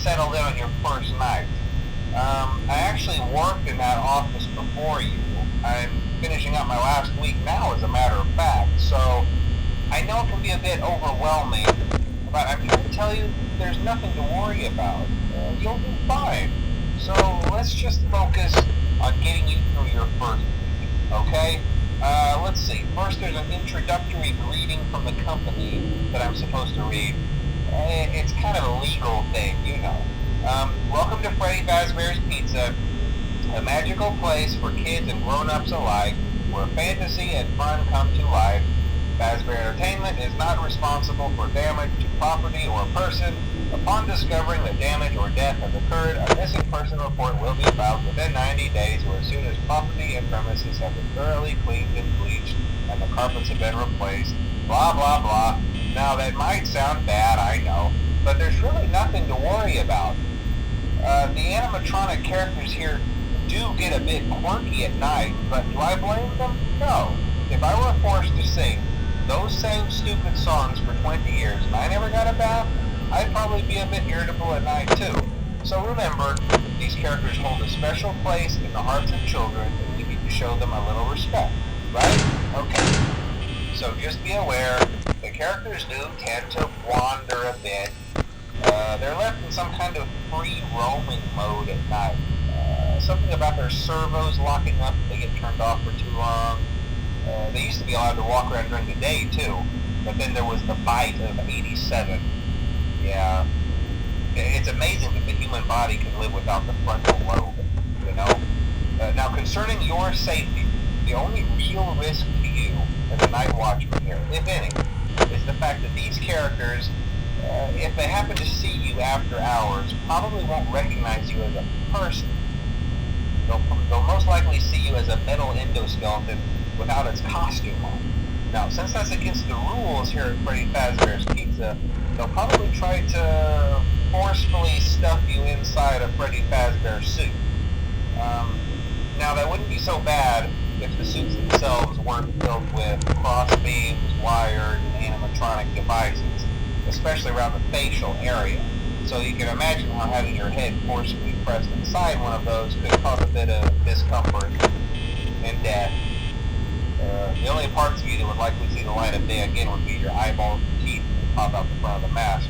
settled in on your first night. I actually worked in that office before you. I'm finishing up my last week now, as a matter of fact, so I know it can be a bit overwhelming, but I'm trying to tell you there's nothing to worry about. You'll be fine. So let's just focus on getting you through your first week, okay? Let's see. First, there's an introductory greeting from the company that I'm supposed to read. It's kind of a legal thing, you know. Welcome to Freddy Fazbear's Pizza, a magical place for kids and grown-ups alike, where fantasy and fun come to life. Fazbear Entertainment is not responsible for damage to property or person. Upon discovering that damage or death has occurred, a missing person report will be filed within 90 days or as soon as property and premises have been thoroughly cleaned and bleached and the carpets have been replaced. Blah, blah, blah. Now, that might sound bad, I know, but there's really nothing to worry about. The animatronic characters here do get a bit quirky at night, but do I blame them? No. If I were forced to sing those same stupid songs for 20 years and I never got a bath, I'd probably be a bit irritable at night too. So remember, these characters hold a special place in the hearts of children and we need to show them a little respect, right? Okay. So just be aware, the characters do tend to wander a bit. They're left in some kind of free roaming mode at night. Something about their servos locking up if they get turned off for too long. They used to be allowed to walk around during the day too, but then there was the bite of 87. Yeah, it's amazing that the human body can live without the frontal lobe, you know? Now, concerning your safety, the only real risk to you as a night watchman here, if any, is the fact that these characters, if they happen to see you after hours, probably won't recognize you as a person. They'll most likely see you as a metal endoskeleton without its costume on. Now, since that's against the rules here at Freddy Fazbear's Pizza, they'll probably try to forcefully stuff you inside a Freddy Fazbear suit. Now, that wouldn't be so bad if the suits themselves weren't filled with cross beams, wired, and animatronic devices, especially around the facial area. So you can imagine how having your head forcibly pressed inside one of those could cause a bit of discomfort and death. The only parts of you that would likely see the light of day again would be your eyeballs and teeth that pop out the front of the mask.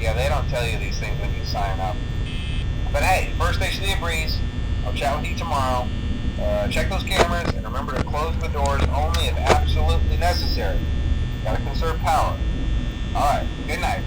Yeah, they don't tell you these things when you sign up. But hey, first station of the breeze. I'll chat with you tomorrow. Check those cameras and remember to close the doors only if absolutely necessary. Gotta conserve power. Alright, good night.